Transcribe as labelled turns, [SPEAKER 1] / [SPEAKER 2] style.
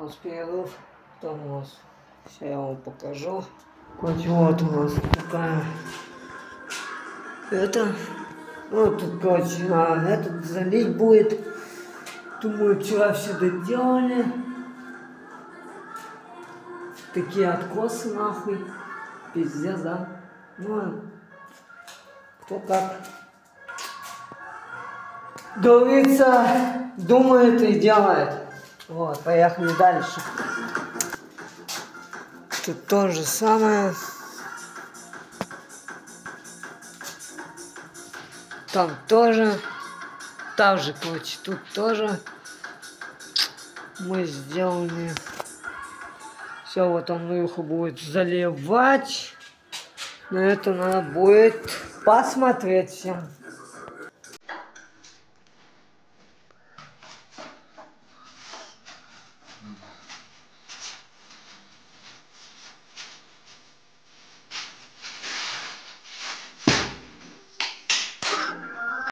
[SPEAKER 1] у нас перерыв. Там у нас. Сейчас я вам покажу. Короче, вот у нас такая. Это. Вот тут, короче, этот залить будет. Думаю, вчера все доделали. Такие откосы нахуй. Пиздец, да? Ну, кто как. Говорится, думает и делает. Вот, поехали дальше. Тут то же самое. Там тоже. Там же, короче, тут тоже. Мы сделали. Все, вот Андрюха будет заливать. На это надо будет посмотреть всем.